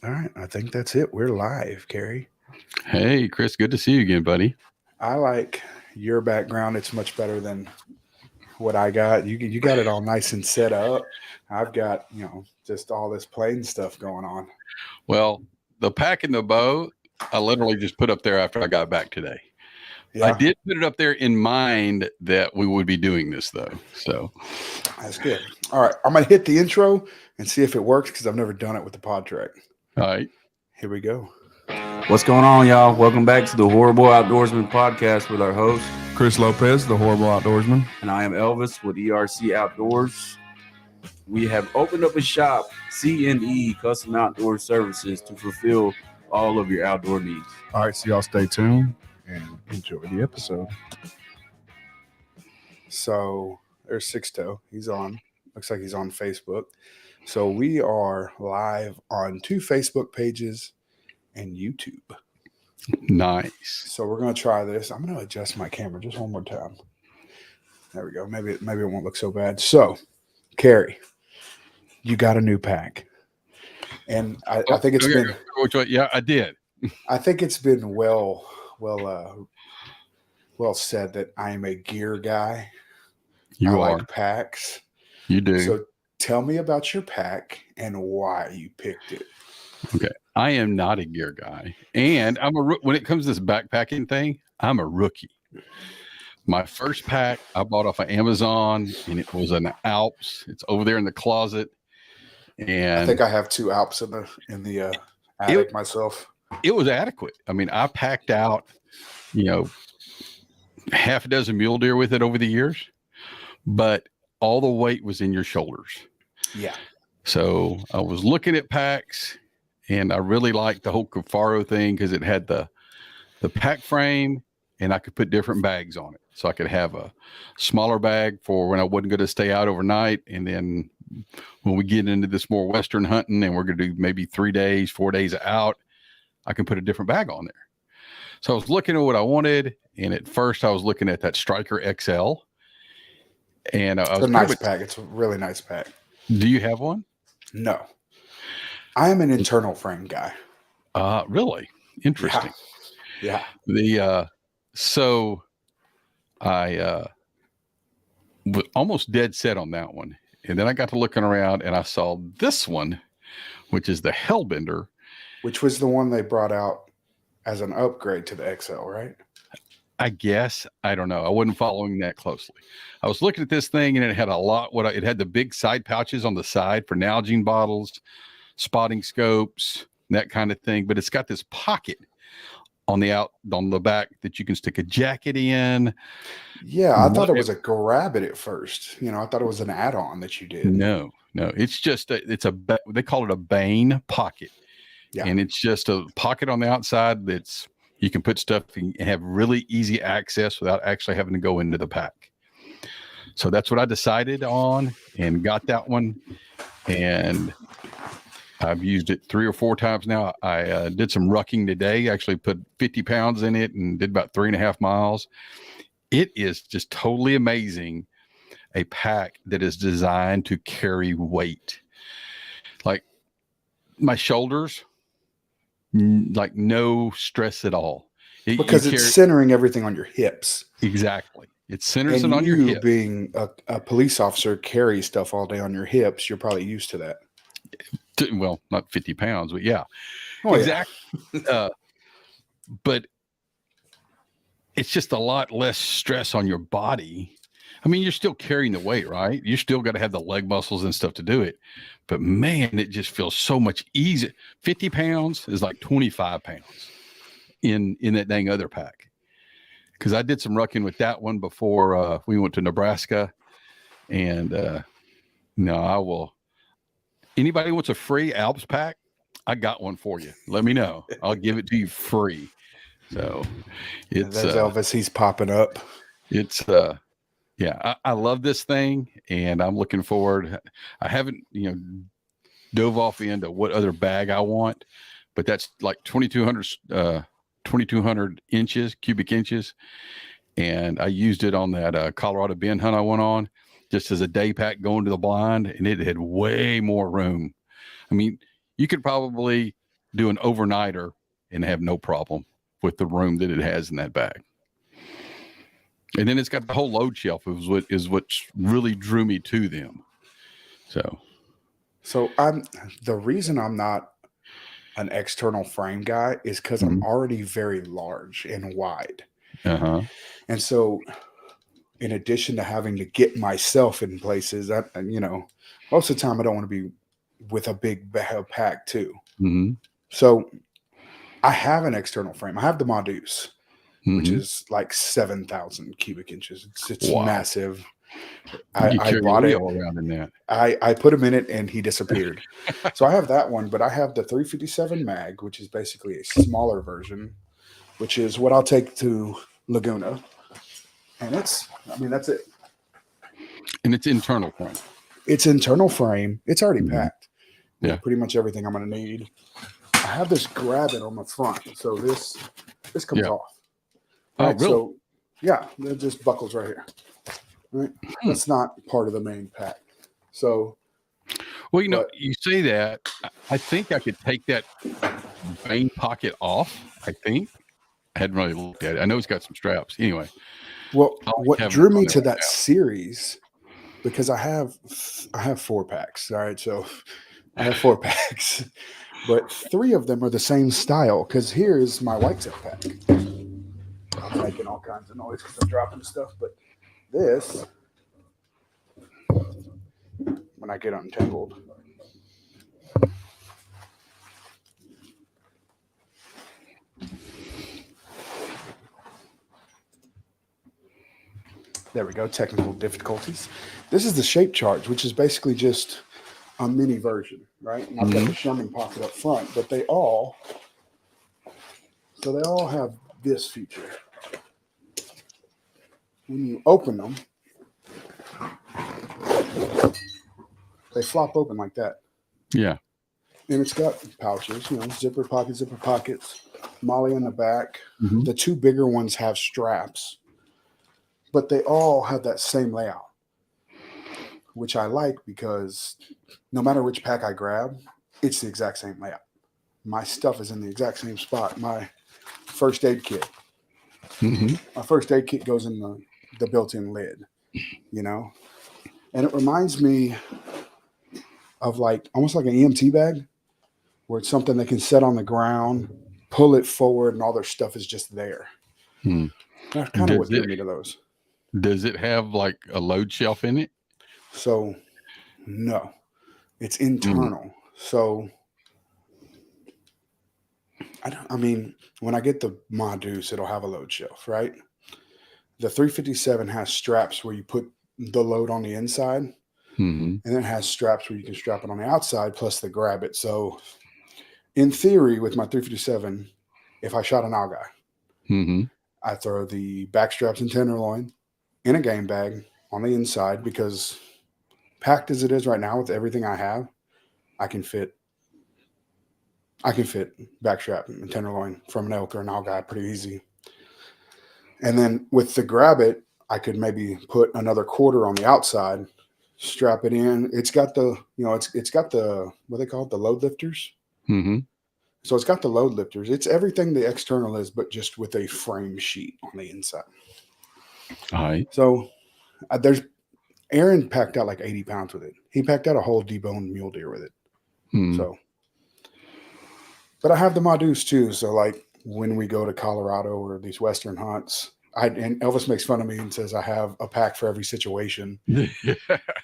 All right, I think that's it. We're live, Cary. Hey, Chris, good to see you again, buddy. I like your background. It's much better than what I got. You got it all nice and set up. I've got, just all this plain stuff going on. Well, the pack and the bow, I literally just put up there after I got back today. I Yeah, did put it up there in mind that we would be doing this, though. So, that's good. All right, I'm going to hit the intro and see if it works because I've never done it with the pod track. all right. Here we go. What's going on, y'all? Welcome back to the Horrible Outdoorsman podcast with our host, Chris Lopez, the Horrible Outdoorsman. and I am Elvis with ERC Outdoors. We have opened up a shop, C&E Custom Outdoor Services, to fulfill all of your outdoor needs. All right, so y'all stay tuned and enjoy the episode. So there's Sixto. He's on. Looks like he's on Facebook. So we are live on 2 Facebook pages and YouTube. Nice. So we're going to try this. I'm going to adjust my camera just one more time. There we go. Maybe it won't look so bad. So, Cary, you got a new pack. And I think it's been Yeah, I did. I think it's been well said that I am a gear guy. You I are. like packs. You do. So tell me about your pack and why you picked it. Okay. I am not a gear guy. And when it comes to this backpacking thing, I'm a rookie. My first pack I bought off of Amazon, and it was an Alps. It's over there in the closet. And I think I have 2 Alps in the attic myself. it was adequate. I mean, I packed out, half a dozen mule deer with it over the years, but all the weight was in your shoulders. Yeah. So I was looking at packs, and I really liked the whole Cafaro thing because it had the pack frame, and I could put different bags on it. So I could have a smaller bag for when I wasn't going to stay out overnight. And then when we get into this more Western hunting and we're going to do maybe 3 days, 4 days out, I can put a different bag on there. So I was looking at what I wanted. And at first I was looking at that Striker XL. And I It's was a nice pack. It's a really nice pack. Do you have one? No. I am an internal frame guy. Really? Interesting. Yeah. So I was almost dead set on that one. And then I got to looking around and I saw this one, which is the Hellbender. Which was the one they brought out as an upgrade to the XL, right? I guess. I don't know. I wasn't following that closely. I was looking at this thing and it had a lot. It had the big side pouches on the side for Nalgene bottles, spotting scopes, that kind of thing. But it's got this pocket on the back that you can stick a jacket in. Yeah, I thought it was a grab it at first. I thought it was an add-on that you did. No. It's just they call it a Bane pocket. Yeah. And it's just a pocket on the outside that's you can put stuff and have really easy access without actually having to go into the pack. So that's what I decided on and got that one. And I've used it 3 or 4 times now. I did some rucking today, actually put 50 pounds in it and did about 3.5 miles. It is just totally amazing. A pack that is designed to carry weight. Like my shoulders, like no stress at all. Because it's centering everything on your hips. Exactly. It centers and it on your hips. Being a police officer, carry stuff all day on your hips. You're probably used to that. Well, not 50 pounds, but yeah. Oh, exactly. Yeah. But it's just a lot less stress on your body. I mean, you're still carrying the weight, right? You still got to have the leg muscles and stuff to do it. But man, it just feels so much easier. 50 pounds is like 25 pounds in that dang other pack. Because I did some rucking with that one before we went to Nebraska. And I will. Anybody wants a free Alps pack? I got one for you. Let me know. I'll give it to you free. So it's that's Elvis. He's popping up. It's I love this thing, and I'm looking forward. I haven't dove off into what other bag I want, but that's like 2,200 inches, cubic inches, and I used it on that Colorado Bend hunt I went on, just as a day pack going to the blind, and it had way more room. I mean, you could probably do an overnighter and have no problem with the room that it has in that bag. And then it's got the whole load shelf is what really drew me to them. So the reason I'm not an external frame guy is because I'm already very large and wide. Uh-huh. And so in addition to having to get myself in places, most of the time I don't want to be with a big pack too. Mm-hmm. So I have an external frame. I have the Modus, which is like 7,000 cubic inches. It's massive. I bought it all around in that. I put him in it and he disappeared. So I have that one, but I have the 357 mag, which is basically a smaller version, which is what I'll take to Laguna. And that's it. And it's internal frame. It's internal frame. It's already packed. Yeah. Pretty much everything I'm going to need. I have this grab it on the front. So this comes off. Oh, Right, really? so yeah, it just buckles right here. Right? That's not part of the main pack. So, well, you say that. I think I could take that main pocket off. I think I hadn't really looked at it. I know it's got some straps. Anyway, well, what drew me to that now. series, because I have 4 packs. All right, so I have 4 packs, but 3 of them are the same style. Because here's my whitetail pack. I'm making all kinds of noise because I'm dropping stuff, but this, when I get untangled, there we go, technical difficulties. This is the shape charge, which is basically just a mini version, right? And I've got the shumming pocket up front, but they all have this feature. When you open them, they flop open like that. Yeah. And it's got pouches, zipper pockets, molly in the back. The 2 bigger ones have straps, but they all have that same layout, which I like because no matter which pack I grab, it's the exact same layout. My stuff is in the exact same spot. My first aid kit. My first aid kit goes in the built-in lid, and it reminds me of almost like an EMT bag, where it's something they can set on the ground, pull it forward, and all their stuff is just there. That's kind of what drew me to those. Does it have like a load shelf in it? So, no, it's internal. So, when I get the Modus, it'll have a load shelf, right? The 357 has straps where you put the load on the inside, and then it has straps where you can strap it on the outside, plus the grab it. So, in theory, with my 357, if I shot an owl guy, I throw the back straps and tenderloin in a game bag on the inside, because packed as it is right now with everything I have, I can fit backstrap and tenderloin from an elk or an owl guy pretty easy. And then with the grab it, I could maybe put another quarter on the outside, strap it in. It's got the, it's got the, what they call it, the load lifters. So it's got the load lifters. It's everything the external is, but just with a frame sheet on the inside. All right. So Aaron packed out like 80 pounds with it. He packed out a whole deboned mule deer with it. So, but I have the Modus too. So when we go to Colorado or these Western hunts, and Elvis makes fun of me and says I have a pack for every situation.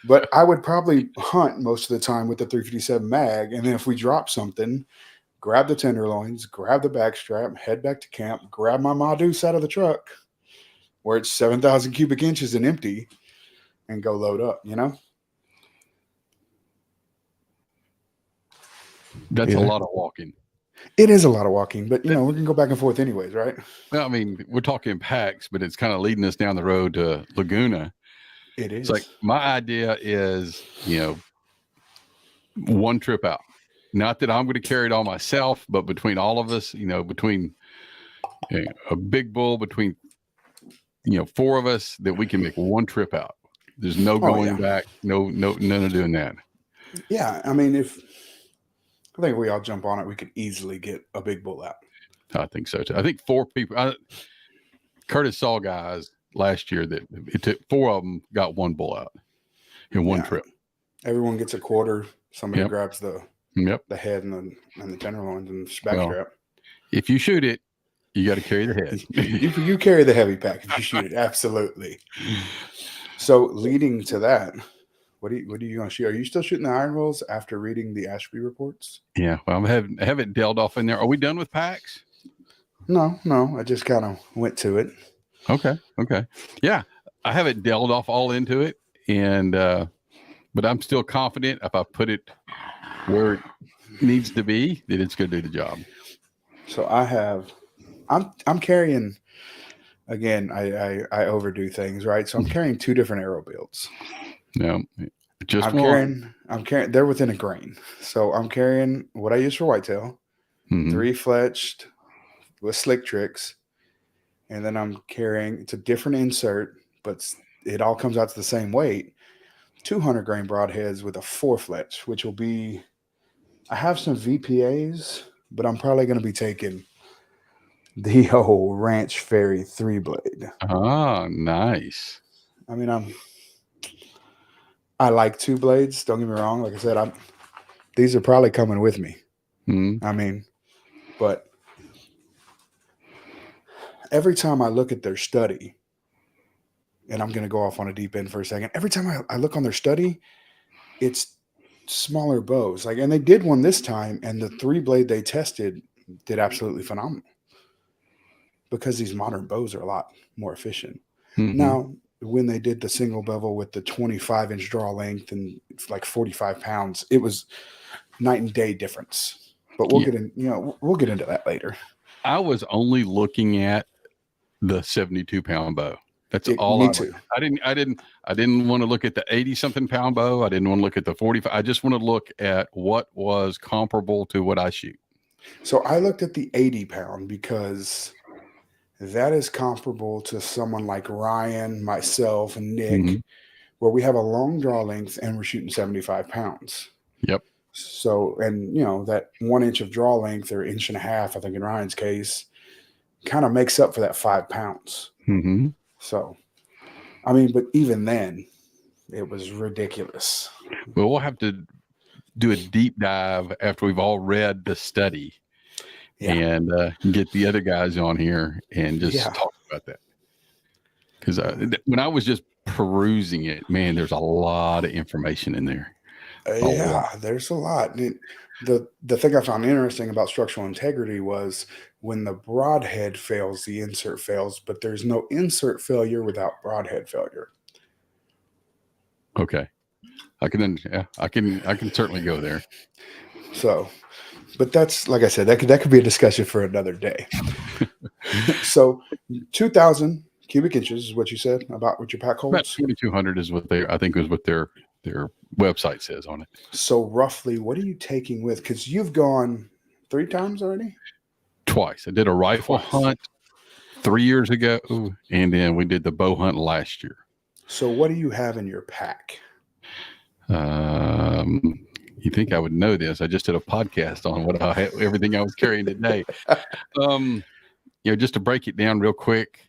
But I would probably hunt most of the time with the 357 mag. And then if we drop something, grab the tenderloins, grab the backstrap, head back to camp, grab my Modus out of the truck where it's 7,000 cubic inches and empty, and go load up, That's a lot of walking. It is a lot of walking, but we can go back and forth anyways, right? Well, we're talking packs, but it's kind of leading us down the road to Laguna. It is. It's like my idea is, one trip out. Not that I'm going to carry it all myself, but between all of us, between a big bull, between 4 of us, that we can make one trip out. There's no going back, no, none of doing that. Yeah, I think if we all jump on it, we could easily get a big bull out. I think so too. I think 4 people. Curtis saw guys last year that it took 4 of them got 1 bull out in one trip. Everyone gets a quarter. Somebody Yep. grabs the head and the tenderloins and backstrap. If you shoot it, you got to carry the head. you carry the heavy pack if you shoot it. Absolutely. So leading to that, what are you going to shoot? Are you still shooting the iron wills after reading the Ashby reports? Yeah. Well, I haven't delved off in there. Are we done with packs? No. I just kind of went to it. Okay. Yeah. I haven't delved off all into it. And, but I'm still confident if I put it where it needs to be, that it's going to do the job. So I'm carrying, again, I overdo things, right? So I'm carrying 2 different arrow builds. No, just I'm carrying, they're within a grain. So I'm carrying what I use for whitetail, 3 fletched with slick tricks. And then I'm carrying, it's a different insert, but it all comes out to the same weight, 200 grain broadheads with a 4 fletch, which will be, I have some VPAs, but I'm probably going to be taking the old Ranch Fairy 3-blade. Oh, nice. I mean, I like 2 blades. Don't get me wrong. Like I said, these are probably coming with me. I mean, but every time I look at their study, and I'm going to go off on a deep end for a second. Every time I look on their study, it's smaller bows. And they did one this time, and the 3-blade they tested did absolutely phenomenal because these modern bows are a lot more efficient. Now, when they did the single bevel with the 25-inch draw length and like 45 pounds, it was night and day difference. But we'll get into that later. I was only looking at the 72-pound bow. That's all. Me too. I didn't want to look at the 80-something pound bow. I didn't want to look at the 45. I just want to look at what was comparable to what I shoot. So I looked at the 80-pound because that is comparable to someone like Ryan, myself, and Nick, where we have a long draw length and we're shooting 75 pounds. Yep. So, and that 1 inch of draw length or 1.5 inches, I think in Ryan's case, kind of makes up for that 5 pounds. So, I mean, but even then, it was ridiculous. Well, we'll have to do a deep dive after we've all read the study and get the other guys on here and just talk about that. Because when I was just perusing it, man, there's a lot of information in there. There's a lot. The thing I found interesting about structural integrity was when the broadhead fails, the insert fails, but there's no insert failure without broadhead failure. Okay. I can certainly go there. So, but that's, like I said, that could be a discussion for another day. So 2,000 cubic inches is what you said about what your pack holds? About 2,200 is what their website says on it. So roughly, what are you taking with? Because you've gone 3 times already? Twice. I did a rifle hunt 3 years ago, and then we did the bow hunt last year. So what do you have in your pack? You think I would know this? I just did a podcast on everything I was carrying today. Just to break it down real quick,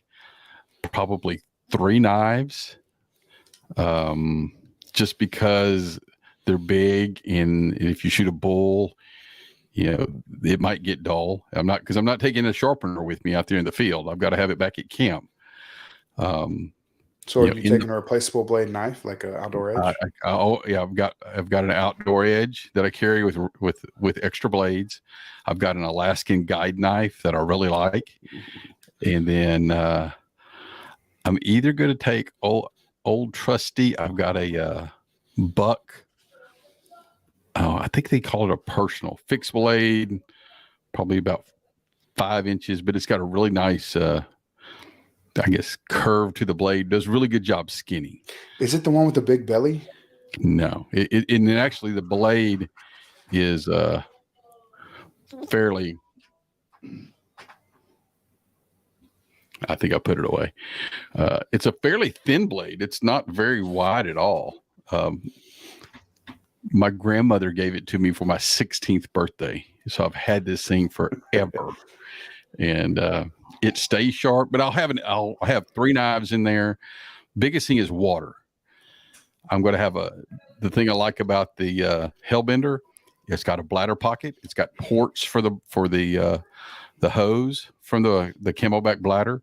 probably 3 knives. Just because they're big, and if you shoot a bull, it might get dull. I'm not taking a sharpener with me out there in the field. I've got to have it back at camp. So are you taking a replaceable blade knife, like an outdoor edge? I've got an outdoor edge that I carry with extra blades. I've got an Alaskan guide knife that I really like, and then I'm either going to take old trusty. I've got a buck. Oh, I think they call it a personal fixed blade, probably about 5 inches, but it's got a really nice, curve to the blade. Does a really good job skinning. Is it the one with the big belly? No, and actually the blade is fairly. I think I put it away. It's a fairly thin blade. It's not very wide at all. My grandmother gave it to me for my 16th birthday. So I've had this thing forever. And it stays sharp, but I'll have 3 knives in there. Biggest thing is water. I'm going to have the thing I like about the Hellbender. It's got a bladder pocket. It's got ports for the hose from the Camelback bladder.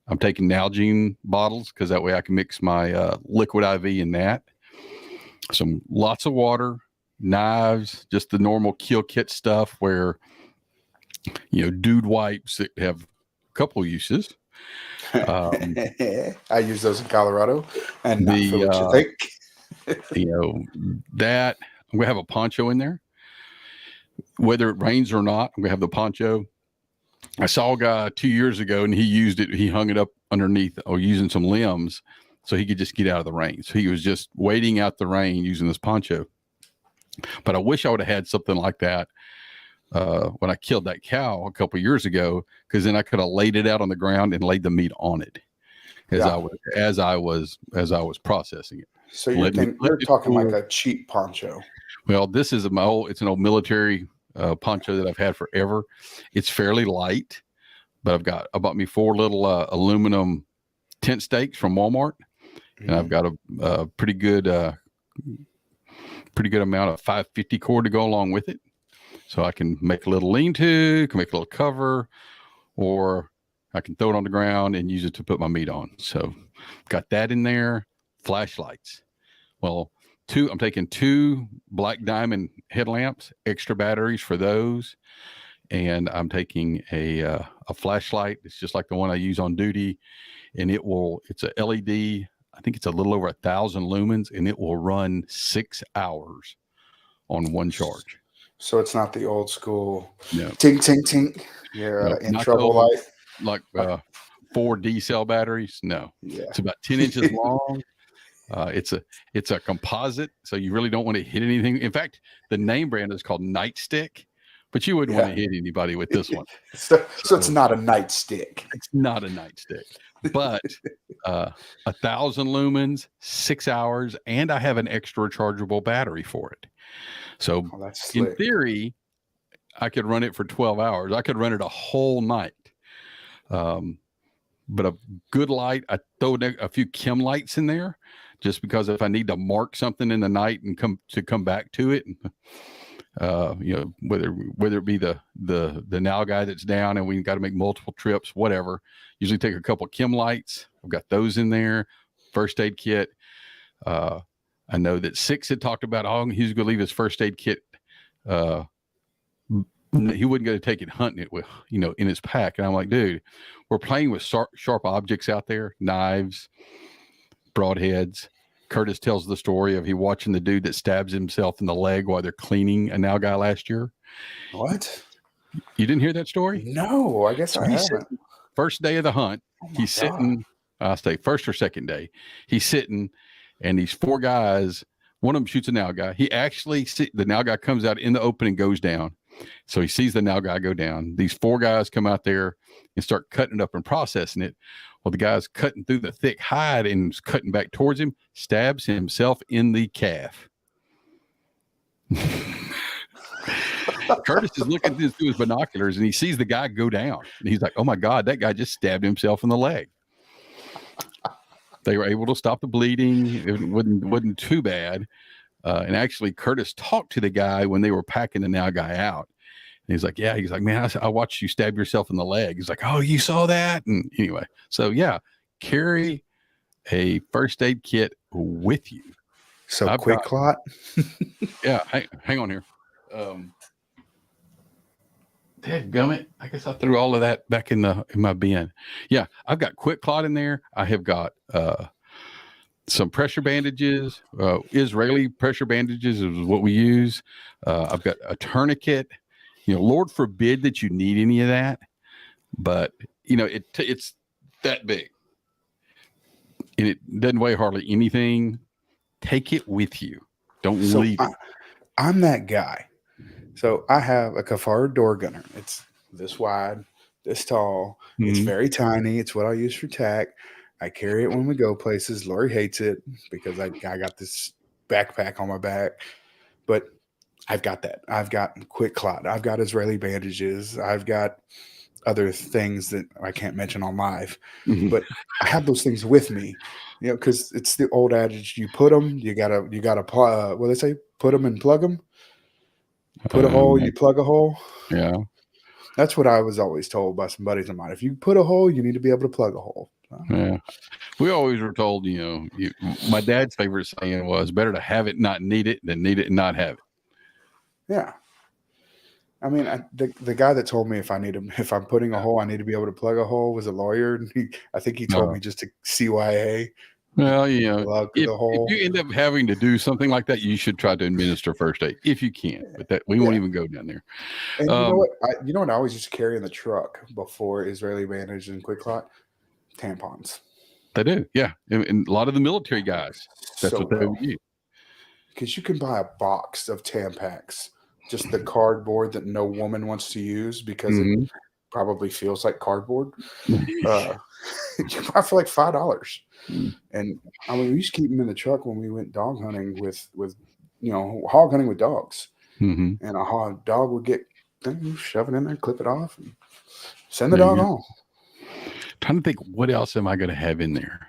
I'm taking Nalgene bottles because that way I can mix my liquid IV in that. Lots of water, knives, just the normal kill kit stuff where, dude wipes that have a couple uses. I use those in Colorado, and not The, for what you think. That I'm gonna have a poncho in there, whether it rains or not. I'm gonna have the poncho. I saw a guy 2 years ago, and he used it. He hung it up underneath, using some limbs, so he could just get out of the rain. So he was just waiting out the rain using this poncho. But I wish I would have had something like that when I killed that cow a couple of years ago, because then I could have laid it out on the ground and laid the meat on it as I was processing it. So you're talking like a cheap poncho. Well, this is it's an old military poncho that I've had forever. It's fairly light, but I bought me 4 little aluminum tent stakes from Walmart, and I've got a pretty good amount of 550 cord to go along with it. So I can make a little lean-to, can make a little cover, or I can throw it on the ground and use it to put my meat on. So got that in there. Flashlights. Well, I'm taking 2 black diamond headlamps, extra batteries for those. And I'm taking a flashlight. It's just like the one I use on duty. And it's a LED. I think it's a little over 1,000 lumens, and it will run 6 hours on one charge. So it's not the old school No. tink, tink, tink. You're in trouble light. Like 4 D cell batteries. No. Yeah. It's about 10 inches long. It's a composite, so you really don't want to hit anything. In fact, the name brand is called Nightstick, but you wouldn't want to hit anybody with this one. So it's not a nightstick. It's not a nightstick, but 1,000 lumens, 6 hours, and I have an extra rechargeable battery for it. So in theory, I could run it for 12 hours. I could run it a whole night. But a good light, I throw a few chem lights in there just because if I need to mark something in the night and come back to it, whether it be the now guy that's down and we got to make multiple trips, whatever, usually take a couple chem lights. I've got those in there, first aid kit. I know that Six had talked about, he's going to leave his first aid kit. He wasn't going to take it hunting it with, in his pack. And I'm like, dude, we're playing with sharp objects out there, knives, broadheads. Curtis tells the story of he watching the dude that stabs himself in the leg while they're cleaning a now guy last year. What? You didn't hear that story? No, I guess I haven't. First day of the hunt, he's sitting, I'll say first or second day, he's sitting, and these 4 guys, one of them shoots a now guy. He actually, the now guy comes out in the open and goes down. So he sees the now guy go down. These 4 guys come out there and start cutting it up and processing it. Well, the guy's cutting through the thick hide and is cutting back towards him, stabs himself in the calf. Curtis is looking through his binoculars and he sees the guy go down. And he's like, oh my God, that guy just stabbed himself in the leg. They were able to stop the bleeding. It wasn't too bad. And actually, Curtis talked to the guy when they were packing the now guy out. And he's like, yeah, man, I watched you stab yourself in the leg. He's like, oh, you saw that? And anyway, so yeah, carry a first aid kit with you. So quick clot. Yeah. Hang on here. Dadgummit. I guess I threw all of that back in my bin. Yeah. I've got quick clot in there. I have got, some pressure bandages, Israeli pressure bandages is what we use. I've got a tourniquet. Lord forbid that you need any of that, but it's that big and it doesn't weigh hardly anything. Take it with you. Don't leave it. I'm that guy. So I have a Kafar door gunner. It's this wide, this tall. Mm-hmm. It's very tiny. It's what I use for tack. I carry it when we go places. Lori hates it because I got this backpack on my back. but I've got that. I've got quick clot. I've got Israeli bandages. I've got other things that I can't mention on live, but I have those things with me, because it's the old adage: you put them, you gotta, what do they say? Put them and plug them. Put a hole, you plug a hole. Yeah. That's what I was always told by some buddies of mine. If you put a hole, you need to be able to plug a hole. Yeah. We always were told, my dad's favorite saying was better to have it, not need it, than need it and not have it. Yeah. I mean, the guy that told me if I'm putting a hole, I need to be able to plug a hole was a lawyer. And I think he told me just to CYA. Well, plug the hole. if you end up having to do something like that, you should try to administer first aid if you can. But that we won't even go down there. And you know what I always used to carry in the truck before Israeli bandage and quick clot? Tampons. They do, yeah. And a lot of the military guys, that's what they would use. Because you can buy a box of Tampax, just the cardboard that no woman wants to use because it probably feels like cardboard. You can buy for like $5. And I mean, we used to keep them in the truck when we went dog hunting with hog hunting with dogs. And a dog would get shove it in there, clip it off, and send the dog home. Trying to think, what else am I going to have in there?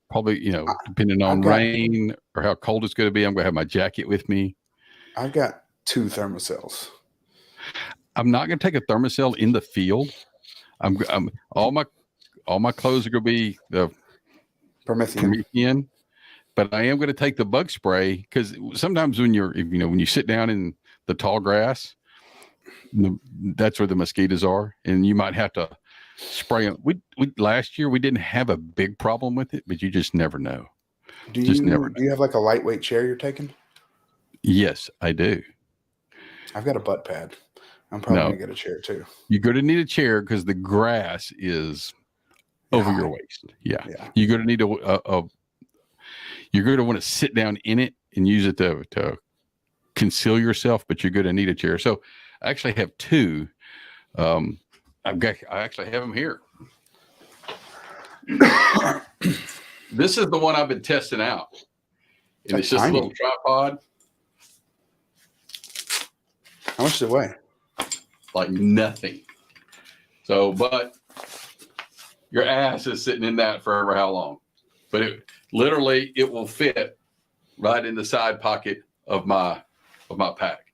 Probably, depending on rain or how cold it's going to be, I'm going to have my jacket with me. I've got 2 thermocells. I'm not going to take a thermocell in the field. I'm all my clothes are going to be the Promethean, but I am going to take the bug spray because sometimes when you sit down in the tall grass, that's where the mosquitoes are, and you might have to spray them. We last year we didn't have a big problem with it, but you just never know. Do you have like a lightweight chair you're taking? Yes, I do. I've got a butt pad. I'm probably gonna get a chair too. You're going to need a chair because the grass is over your waist. Yeah. You're going to need you're going to want to sit down in it and use it to conceal yourself, but you're going to need a chair. So I actually have 2. I actually have them here. This is the one I've been testing out. And it's just a little tripod. How much does it weigh? Like nothing. So, but your ass is sitting in that forever how long? But it will fit right in the side pocket of my pack.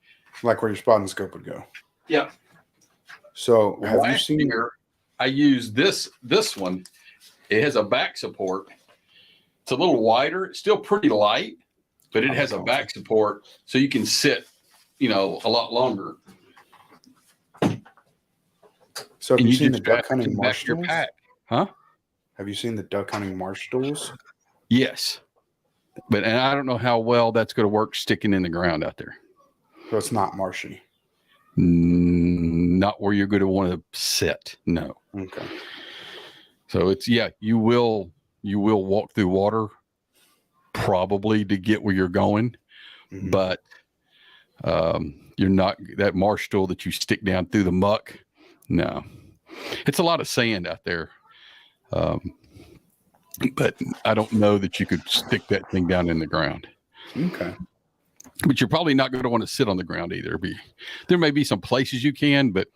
Like where your spotting scope would go. Yeah. So have you seen here? I use this one. It has a back support. It's a little wider. It's still pretty light, but it has a back support so you can sit, a lot longer. So have you seen the duck hunting marsh your tools? Pack? Huh? Have you seen the duck hunting marsh tools? Yes. And I don't know how well that's going to work sticking in the ground out there. So it's not marshy. Not where you're going to want to sit. No. Okay. So it's you will walk through water probably to get where you're going, but you're not that marsh tool that you stick down through the muck. No, it's a lot of sand out there. But I don't know that you could stick that thing down in the ground. Okay. But you're probably not going to want to sit on the ground either. There may be some places you can, but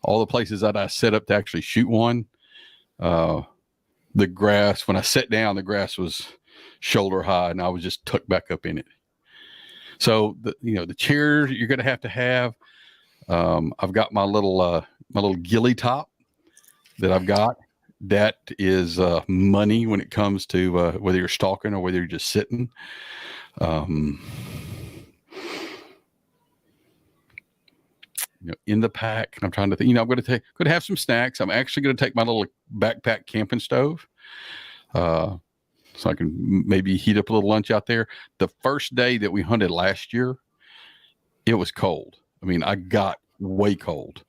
all the places that I set up to actually shoot one, the grass, when I sat down, the grass was shoulder high and I was just tucked back up in it. So the chairs you're going to have, I've got my little ghillie top that I've got. That is money when it comes to whether you're stalking or whether you're just sitting. In the pack, and I'm trying to think. I'm going to have some snacks. I'm actually going to take my little backpack camping stove, so I can maybe heat up a little lunch out there. The first day that we hunted last year, it was cold. I mean, I got way cold.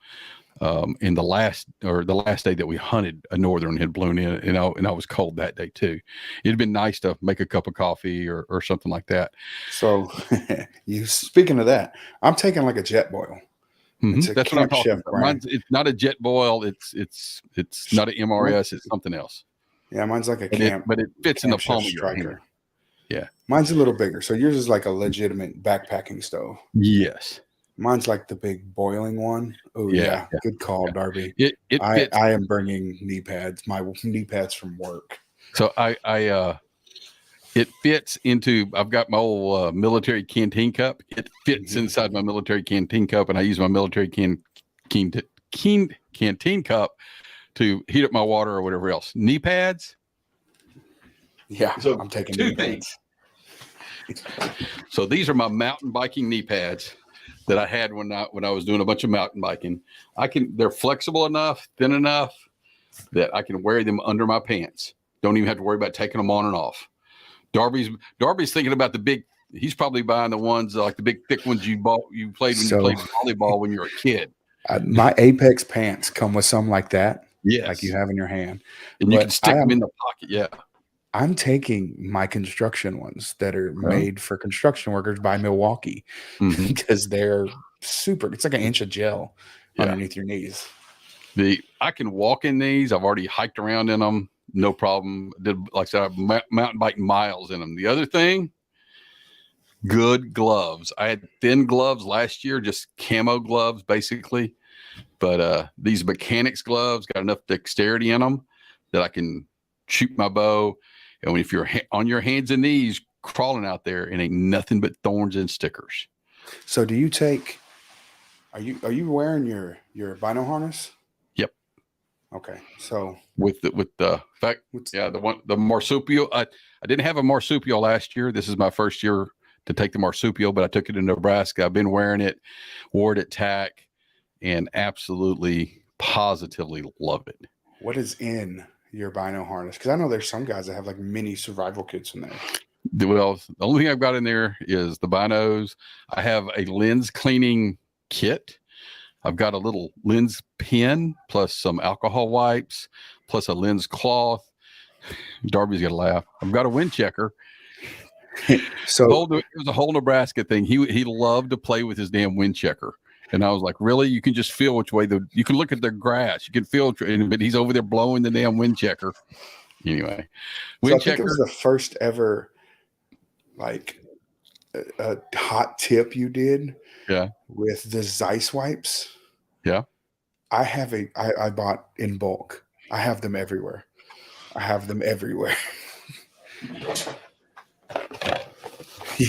In the last day that we hunted, a northern had blown in, and I was cold that day too. It'd been nice to make a cup of coffee or something like that. So, speaking of that, I'm taking like a jet boil. That's what I'm talking about. It's not a jet boil. It's not an MRS. It's something else. Yeah, mine's like a camp. But it fits in the palm of your hand. Yeah. Mine's a little bigger. So yours is like a legitimate backpacking stove. Yes. Mine's like the big boiling one. Oh yeah. Good call, Darby. It fits. I am bringing knee pads. My knee pads from work. So it fits into. I've got my old military canteen cup. It fits inside my military canteen cup, and I use my military canteen cup to heat up my water or whatever else. Knee pads. Yeah, So I'm taking two knee pads. So these are my mountain biking knee pads that I had when I was doing a bunch of mountain biking. They're flexible enough, thin enough that I can wear them under my pants. Don't even have to worry about taking them on and off. Darby's thinking about the big. He's probably buying the ones like the big thick ones you played when you played volleyball when you were a kid. My Apex pants come with some like that. Yes. Like you have in your hand. And you can stick them in the pocket. Yeah. I'm taking my construction ones that are made for construction workers by Milwaukee because they're super. It's like an inch of gel underneath your knees. I can walk in these. I've already hiked around in them. No problem. Like I said, I've mountain biking miles in them. The other thing, good gloves. I had thin gloves last year, just camo gloves basically. But these mechanics gloves got enough dexterity in them that I can shoot my bow. And if you're on your hands and knees crawling out there, it ain't nothing but thorns and stickers. So do you take? Are you wearing your bino harness? Yep. Okay. So with the marsupial. I didn't have a marsupial last year. This is my first year to take the marsupial, but I took it in Nebraska. I've been wearing it, wore it at TAC, and absolutely positively love it. What is in your bino harness? Because I know there's some guys that have like mini survival kits in there. Well, the only thing I've got in there is the binos. I have a lens cleaning kit. I've got a little lens pen plus some alcohol wipes plus a lens cloth. Darby's gonna laugh. I've got a wind checker. So it was a whole Nebraska thing. He loved to play with his damn wind checker. And I was like, really? You can just feel which way you can look at their grass. You can feel, but he's over there blowing the damn wind checker. Anyway, wind checker. I think it was the first ever, like, a hot tip you did. Yeah. With the Zeiss wipes. Yeah. I bought in bulk. I have them everywhere.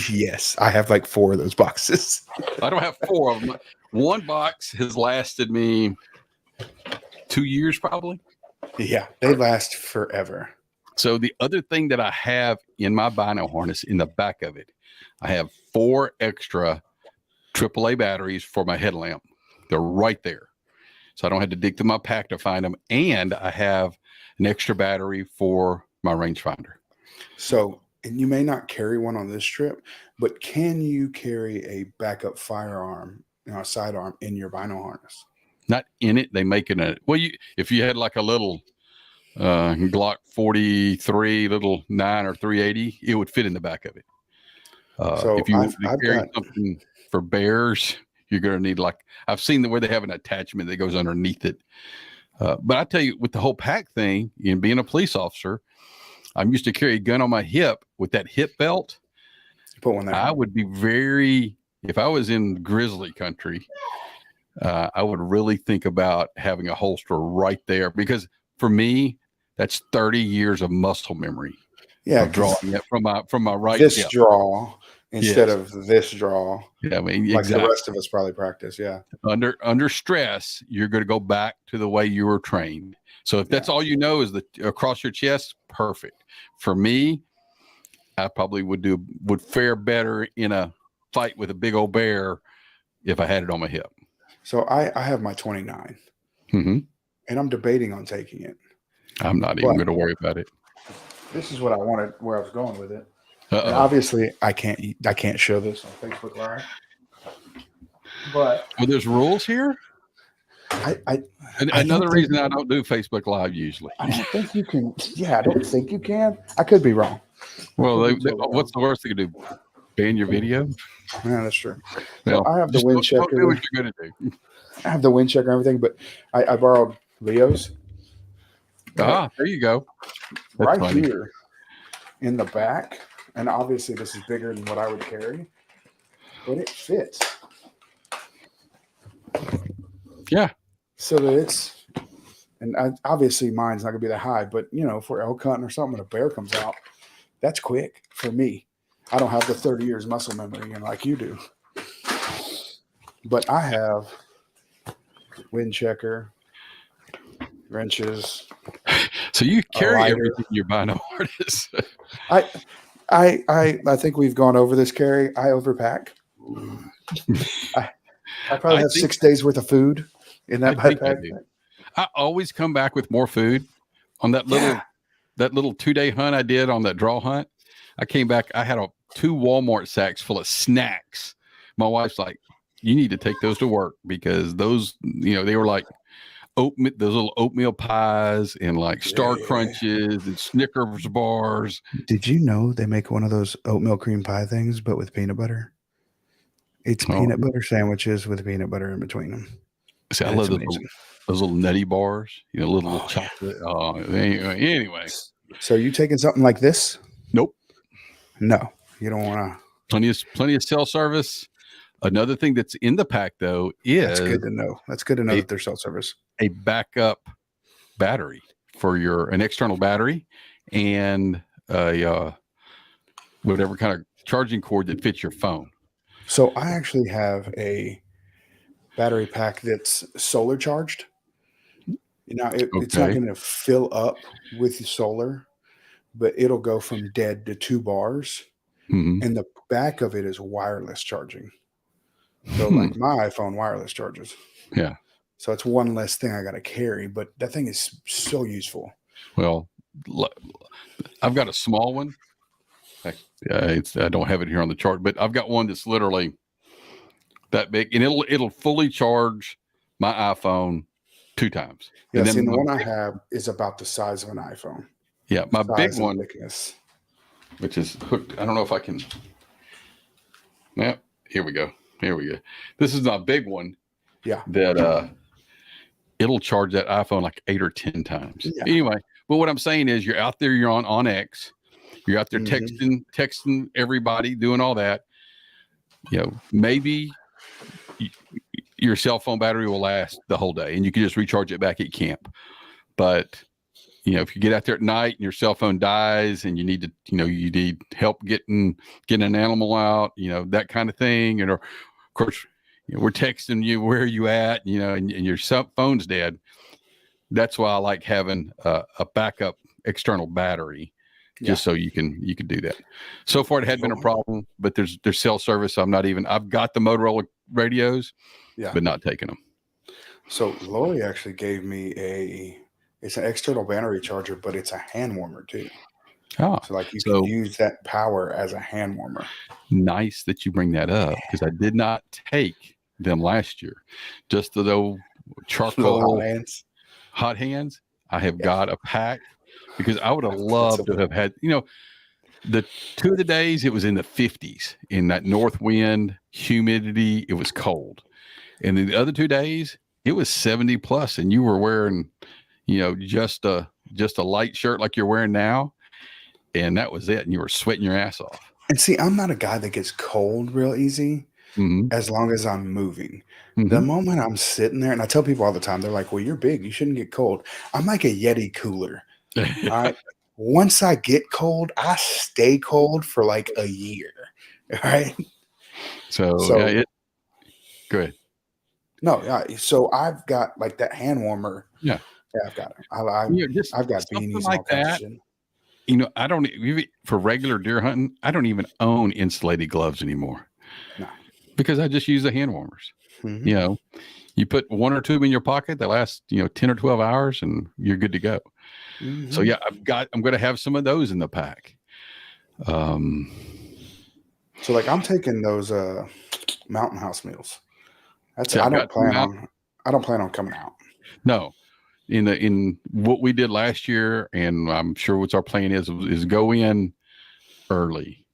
Yes, I have like 4 of those boxes. I don't have 4 of them. One box has lasted me 2 years probably. Yeah, they last forever. So the other thing that I have in my bino harness, in the back of it, I have 4 extra AAA batteries for my headlamp. They're right there. So I don't have to dig through my pack to find them. And I have an extra battery for my rangefinder. So, and you may not carry one on this trip, but can you carry a backup firearm, a sidearm in your bino harness? Not in it. They make it if you had like a little Glock 43, little 9 or 380, it would fit in the back of it. So if you want to carry something for bears, you're going to need I've seen where they have an attachment that goes underneath it. But I tell you, with the whole pack thing, and being a police officer, I'm used to carry a gun on my hip with that hip belt. Put one there. I would be if I was in grizzly country, I would really think about having a holster right there, because for me, that's 30 years of muscle memory. Yeah, of drawing it from my right hip. Draw instead of this draw. Yeah, I mean, like the rest of us probably practice. Yeah. Under stress, you're going to go back to the way you were trained. So if that's all you know is across your chest, perfect. For me, I probably would fare better in a fight with a big old bear if I had it on my hip. So I have my 29, and I'm debating on taking it. I'm not even going to worry about it. This is what I wanted, where I was going with it. And obviously, I can't show this on Facebook Live. But there's rules here. Another reason I don't do Facebook Live usually. I don't think you can. Yeah, I don't think you can. I could be wrong. Well, what's the worst they could do? Ban your video? Yeah, that's true. Well, I have the wind checker. Don't do what you're going to do. I have the wind checker and everything, but I borrowed Leo's. There you go. That's right funny. Here in the back and obviously this is bigger than what I would carry, but it fits. Yeah. So that it's, and obviously mine's not gonna be that high, but if we're elk hunting or something, when a bear comes out, that's quick for me. I don't have the 30 years muscle memory like you do, but I have wind checker, wrenches. So you carry lighter. everything you're buying a harness. I think we've gone over this, Cary. I overpack. I probably have 6 days worth of food in that backpack. I always come back with more food on that little 2-day hunt I did on that draw hunt. I came back. I had 2 Walmart sacks full of snacks. My wife's like, you need to take those to work because those, they were like oatmeal, those little oatmeal pies and like Star Crunches and Snickers bars. Did you know they make one of those oatmeal cream pie things, but with peanut butter? It's peanut butter sandwiches with peanut butter in between them. See, I love those little nutty bars, little chocolate. Oh, anyway. So you taking something like this? Nope. No, you don't want to. Plenty of cell service. Another thing that's in the pack though is that's good to know. That's good to know that there's cell service. A backup battery for an external battery and whatever kind of charging cord that fits your phone. So I actually have a battery pack that's solar charged. It's not going to fill up with solar, but it'll go from dead to 2 bars. Mm-hmm. And the back of it is wireless charging. So like my iPhone wireless charges. Yeah. So it's one less thing I got to carry, but that thing is so useful. Well, I've got a small one. I don't have it here on the chart, but I've got one that's literally that big, and it'll fully charge my iPhone 2 times. Yeah, and the one I have is about the size of an iPhone. Yeah, my big one, thickness. Which is hooked. I don't know if I can. Yeah, here we go. This is my big one. Yeah. That it'll charge that iPhone like 8 or 10 times. Yeah. Anyway, but what I'm saying is you're out there, you're on X, you're out there texting everybody, doing all that. Maybe your cell phone battery will last the whole day and you can just recharge it back at camp. But if you get out there at night and your cell phone dies and you need to, you need help getting an animal out, that kind of thing. And of course, we're texting you, where are you at? And your phone's dead. That's why I like having a backup external battery, just so you can do that. So far, it hadn't been a problem, but there's cell service. I've got the Motorola radios, but not taking them. So Lori actually gave me it's an external battery charger, but it's a hand warmer too. Oh, so like you can use that power as a hand warmer. Nice that you bring that up because I did not take them last year. Just the charcoal hot hands. I have got a pack because I would have loved to have had, the 2 of the days it was in the 50s in that north wind, humidity, it was cold. And then the other 2 days it was 70 plus and you were wearing just a light shirt like you're wearing now. And that was it. And you were sweating your ass off. And see, I'm not a guy that gets cold real easy as long as I'm moving. Mm-hmm. The moment I'm sitting there, and I tell people all the time, they're like, well, you're big. You shouldn't get cold. I'm like a Yeti cooler. All right. Once I get cold, I stay cold for like a year. All right. So go ahead. No, so I've got like that hand warmer. Yeah. Yeah, I've got it. I've got beanies like that. I don't even for regular deer hunting. I don't even own insulated gloves anymore. No, because I just use the hand warmers. Mm-hmm. You put 1 or 2 in your pocket that last 10 or 12 hours, and you're good to go. Mm-hmm. So yeah, I'm going to have some of those in the pack. So like I'm taking those Mountain House meals. That's I don't plan on coming out. No. In what we did last year, and I'm sure what's our plan is go in early.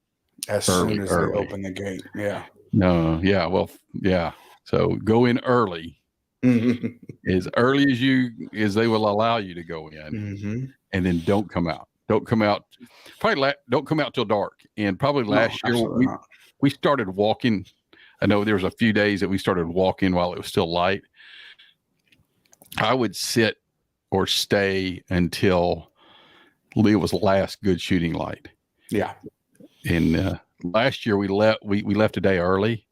As soon as they open the gate. Yeah. No. Yeah. Well, yeah. So go in early, as early as they will allow you to go in, and then don't come out. don't come out. Probably don't come out till dark. And probably last year we started walking. I know there was a few days that we started walking while it was still light. I would sit or stay until it was last good shooting light. Yeah. And last year we left a day early.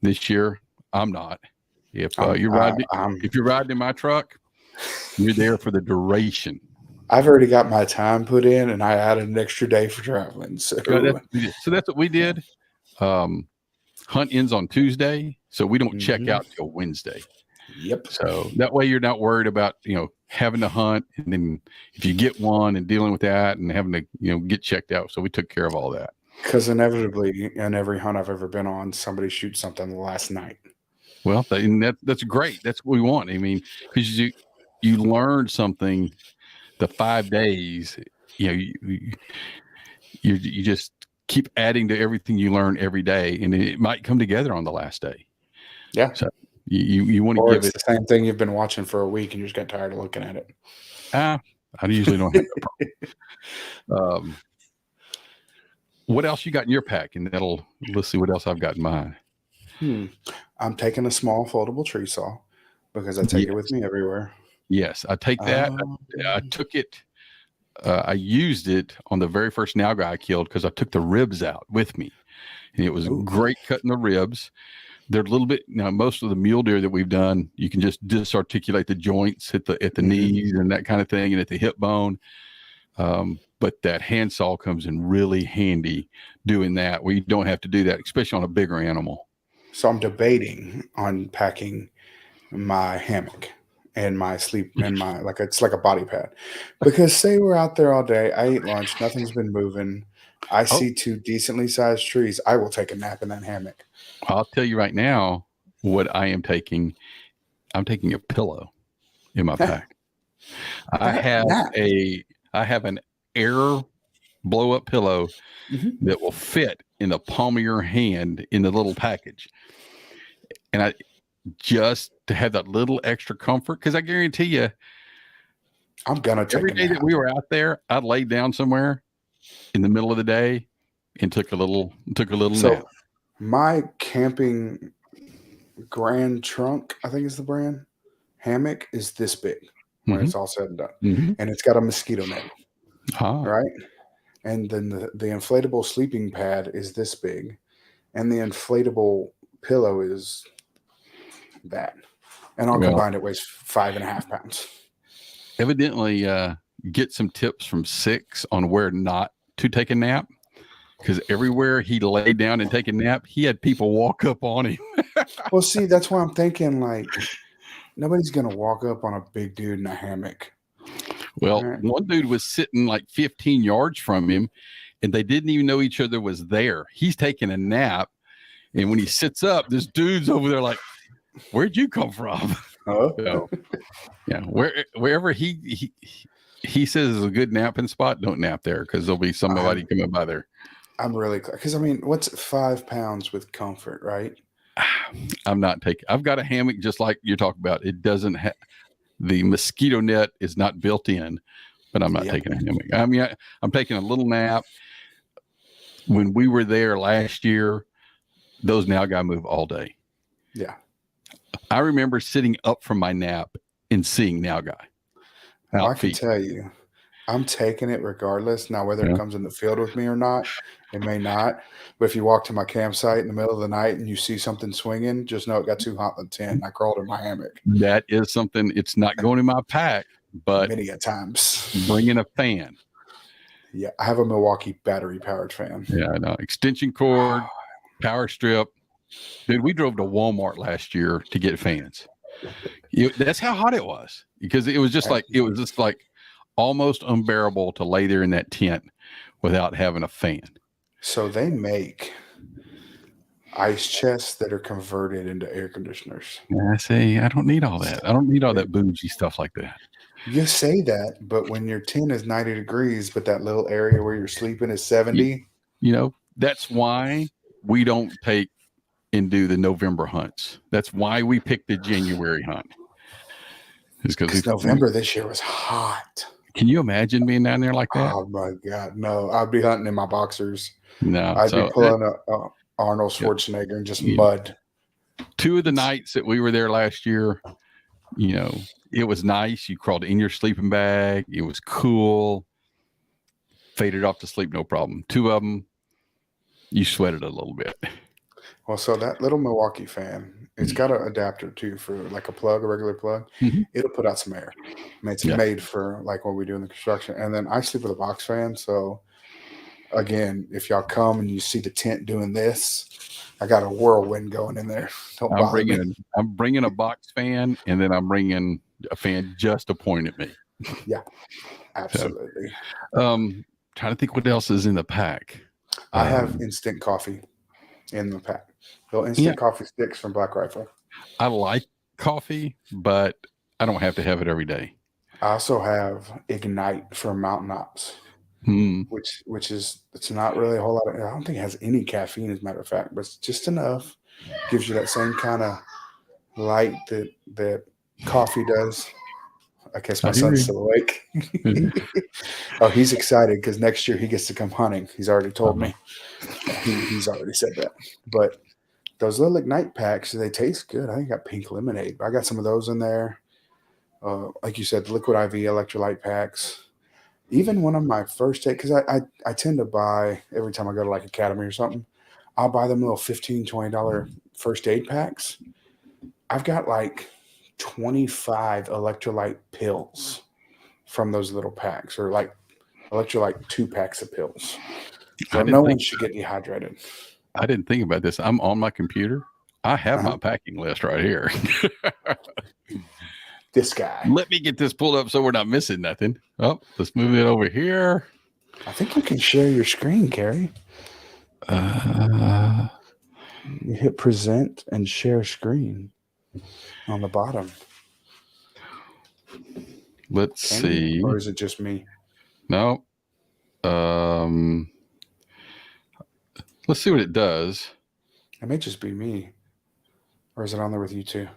This year I'm not. If you're riding in my truck, you're there for the duration. I've already got my time put in, and I added an extra day for traveling. So that's what we did. Hunt ends on Tuesday, so we don't check out till Wednesday. Yep. So that way you're not worried about, having to hunt, and then if you get one and dealing with that and having to, get checked out. So we took care of all that. Because inevitably in every hunt I've ever been on, somebody shoots something the last night. Well, that's great. That's what we want. I mean, because you learn something the 5 days, you just keep adding to everything you learn every day, and it might come together on the last day. Yeah. So you want to give it the same thing you've been watching for a week and you just got tired of looking at it. I usually don't have that problem. What else you got in your pack? And let's see what else I've got in mine. I'm taking a small foldable tree saw because I take it with me everywhere. Yes, I take that. I took it. I used it on the very first now guy I killed because I took the ribs out with me, and it was great cutting the ribs. They're a little bit. Most of the mule deer that we've done, you can just disarticulate the joints at the knees and that kind of thing, and at the hip bone. But that handsaw comes in really handy doing that, where you don't have to do that, especially on a bigger animal. So I'm debating on packing my hammock and my sleep and it's like a body pad, because say we're out there all day, I ate lunch, nothing's been moving, I see two decently sized trees, I will take a nap in that hammock. I'll tell you right now what I am taking. I'm taking a pillow in my pack. I have an air blow up pillow that will fit in the palm of your hand in the little package. And I just to have that little extra comfort, because I guarantee you, I'm gonna take every day that we were out there, I laid down somewhere in the middle of the day and took a little nap. My camping Grand Trunk, I think is the brand, hammock is this big when it's all said and done, and it's got a mosquito net, right? And then the inflatable sleeping pad is this big, and the inflatable pillow is that, and all combined it weighs 5.5 pounds. Evidently, get some tips from Six on where not to take a nap, because everywhere he laid down and take a nap, he had people walk up on him. Well, see, that's why I'm thinking nobody's gonna walk up on a big dude in a hammock. Well, one dude was sitting like 15 yards from him, and they didn't even know each other was there. He's taking a nap, and when he sits up, this dude's over there like, "Where'd you come from?" So, yeah, wherever he says is a good napping spot, don't nap there, because there'll be somebody coming by there. I'm really because what's 5 pounds with comfort, right? I'm not taking. I've got a hammock just like you're talking about. It doesn't have the mosquito net is not built in, but I'm not taking a hammock. I mean, I'm taking a little nap. When we were there last year, those now guy move all day. Yeah, I remember sitting up from my nap and seeing now guy. I can tell you, I'm taking it regardless. Now, whether it comes in the field with me or not, it may not. But if you walk to my campsite in the middle of the night and you see something swinging, just know it got too hot in the tent. I crawled in my hammock. That is something. It's not going in my pack, but many a times bringing a fan. Yeah, I have a Milwaukee battery-powered fan. Yeah, I know. Extension cord, power strip. Dude, we drove to Walmart last year to get fans. That's how hot it was, because it was just like almost unbearable to lay there in that tent without having a fan. So they make ice chests that are converted into air conditioners. I say, I don't need all that. I don't need all that bougie stuff like that. You say that, but when your tent is 90 degrees, but that little area where you're sleeping is 70. That's why we don't take and do the November hunts. That's why we pick the January hunt. It's because November this year was hot. Can you imagine being down there like that? Oh my God, no! I'd be hunting in my boxers. No. I'd So be pulling a Arnold Schwarzenegger and just Yeah. mud. 2 of the nights that we were there last year, it was nice. You crawled in your sleeping bag. It was cool. Faded off to sleep, no problem. 2 of them, you sweated a little bit. Well, so that little Milwaukee fan, it's got an adapter too for like a regular plug. Mhm. It'll put out some air. It's Yeah. made for like what we do in the construction. And then I sleep with a box fan. So again, if y'all come and you see the tent doing this, I got a whirlwind going in there. Don't bother me. I'm bringing a box fan, and then I'm bringing a fan just to point at me. Absolutely. Trying to think what else is in the pack. I have instant coffee in the pack. Little instant coffee sticks from Black Rifle. I like coffee, but I don't have to have it every day. I also have Ignite from Mountain Ops, which is, it's not really a whole lot of, I don't think it has any caffeine as a matter of fact, but it's just enough. Gives you that same kind of light that coffee does. I guess my son's still awake. Oh, he's excited because next year he gets to come hunting. He's already told me. He's already said that. But those little Ignite packs, they taste good. I think I got pink lemonade. I got some of those in there. Like you said, the liquid IV electrolyte packs. Even one of my first take, because I tend to buy every time I go to like Academy or something, I'll buy them little $15, $20 first aid packs. I've got like 25 electrolyte pills from those little packs, or like electrolyte 2 packs of pills. So no one should get dehydrated. I didn't think about this. I'm on my computer. I have my packing list right here. This guy. Let me get this pulled up so we're not missing nothing. Oh, let's move it over here. I think you can share your screen, Cary. You hit present and share screen on the bottom. Let's see. Or is it just me? No. Let's see what it does. It may just be me. Or is it on there with you too?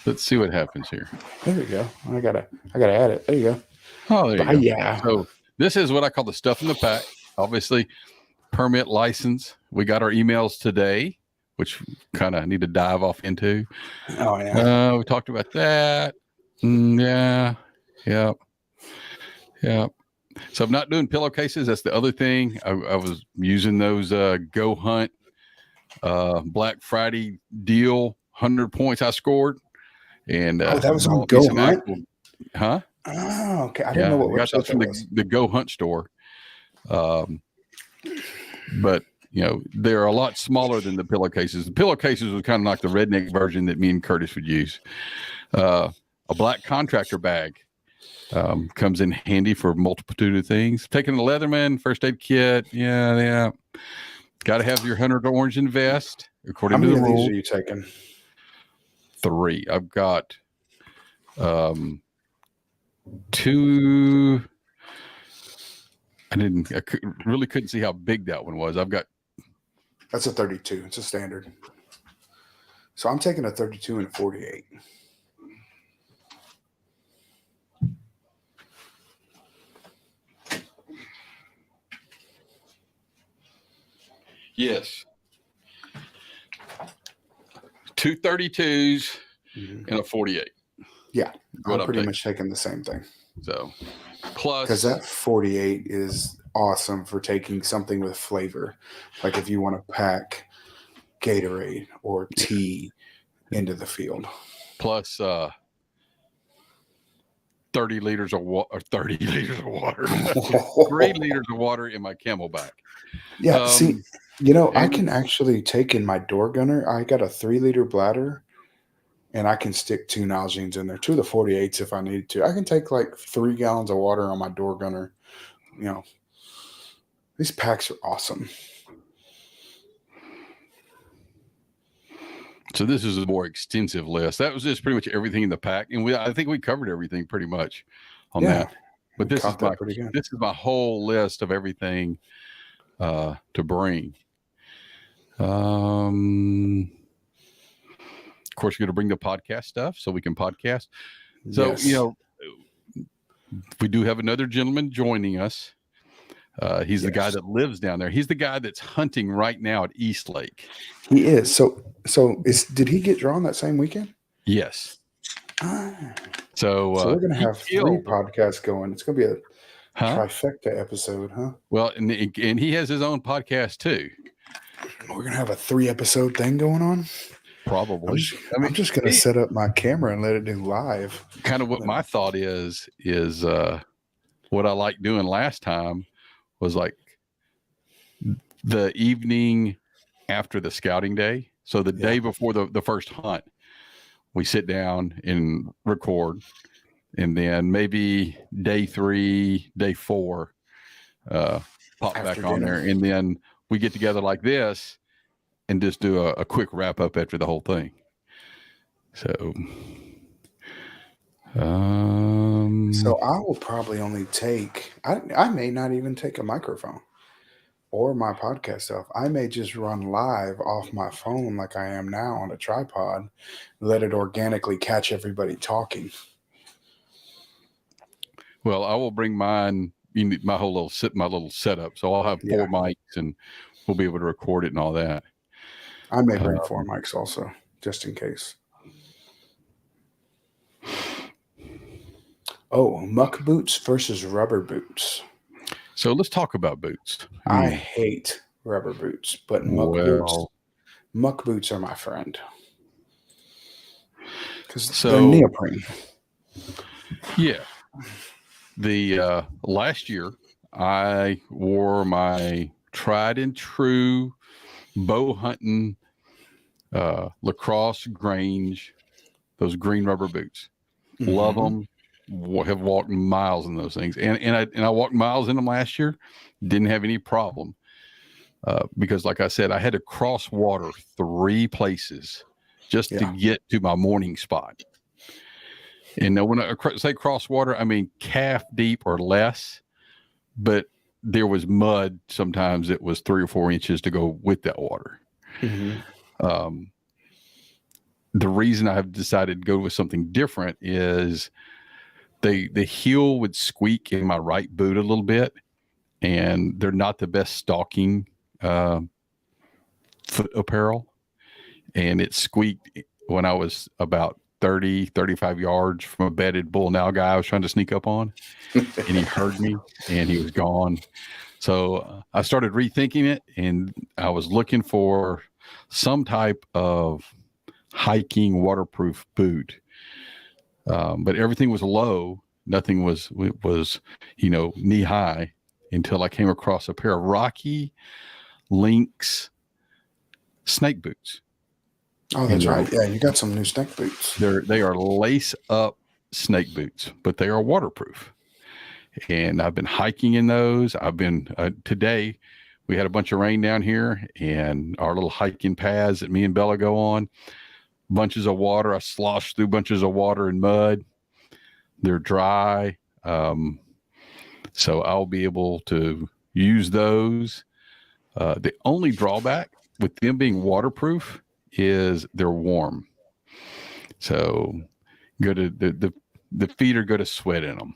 Let's see what happens here. There we go. I gotta add it. There you go. Oh, there you go. Yeah. So this is what I call the stuff in the pack. Obviously, permit, license. We got our emails today, which kind of need to dive off into. Oh yeah. We talked about that. Yeah. So I'm not doing pillowcases. That's the other thing. I was using those Go Hunt Black Friday deal 100 points I scored. And that was on Go Hunt? Huh? Oh, okay. I didn't know what I got those from the Go Hunt store. But they're a lot smaller than the pillowcases. The pillowcases was kind of like the redneck version that me and Curtis would use. A black contractor bag comes in handy for a multitude of things. Taking a Leatherman first aid kit. Yeah. Got to have your 100 orange and vest according to the rules. How many of these are you taking? 3. I've got 2. I really couldn't see how big that one was. That's a 32. It's a standard. So I'm taking a 32 and a 48. Yes. 2 32s and a 48. Yeah. I'm pretty much taking the same thing. So plus, because that 48 is awesome for taking something with flavor. Like if you want to pack Gatorade or tea into the field. Plus 30 liters of water, 30 liters of water, 3 liters of water in my Camelback. Yeah. See, I can actually take in my door gunner. I got a 3-liter bladder and I can stick 2 Nalgene's in there, 2 of the 48s if I need to. I can take like 3 gallons of water on my door gunner. These packs are awesome. So this is a more extensive list. That was just pretty much everything in the pack. And I think we covered everything pretty much on that. But this is Caught that pretty good. my whole list of everything to bring. Of course, you're going to bring the podcast stuff so we can podcast. So, Yes. We do have another gentleman joining us. He's the guy Yes. that lives down there. He's the guy that's hunting right now at East Lake. He is. So did he get drawn that same weekend? Yes. Ah. So we're gonna he have 3 killed- podcasts going. It's gonna be a Huh? trifecta episode, huh? Well, and he has his own podcast too. We're gonna have a 3-episode thing going on. Probably. I'm just gonna set up my camera and let it do live. Kind of what my thought is what I liked doing last time was like the evening after the scouting day. So the day before the first hunt, we sit down and record, and then maybe day 3, day 4, pop After back on dinner. there, and then we get together like this and just do a quick wrap up after the whole thing. So, So I will probably only take. I may not even take a microphone or my podcast stuff. I may just run live off my phone like I am now on a tripod, let it organically catch everybody talking. well, I will bring mine. You need my whole my little setup. So I'll have 4 mics, and we'll be able to record it and all that. I may bring 4 mics also, just in case. Oh, muck boots versus rubber boots. So let's talk about boots. I hate rubber boots, but muck boots are my friend. Because they're neoprene. Yeah. The last year I wore my tried and true bow hunting Lacrosse Grange, those green rubber boots. Love them. Have walked miles in those things, and I walked miles in them last year. Didn't have any problem because, like I said, I had to cross water 3 places just to get to my morning spot. And when I say cross water, I mean calf deep or less, but there was mud. Sometimes it was 3 or 4 inches to go with that water. The reason I've decided to go with something different is the heel would squeak in my right boot a little bit, and they're not the best stalking foot apparel. And it squeaked when I was about 30, 35 yards from a bedded bull now guy I was trying to sneak up on, and he heard me and he was gone. So I started rethinking it, and I was looking for some type of hiking waterproof boot. But everything was low. Nothing was knee high until I came across a pair of Rocky Lynx snake boots. Oh, that's right. Yeah, you got some new snake boots. They are lace up snake boots, but they are waterproof. And I've been hiking in those. I've been today. We had a bunch of rain down here, and our little hiking paths that me and Bella go on. Bunches of water. I sloshed through bunches of water and mud. They're dry. So I'll be able to use those. The only drawback with them being waterproof is they're warm. So the feet are going to sweat in them.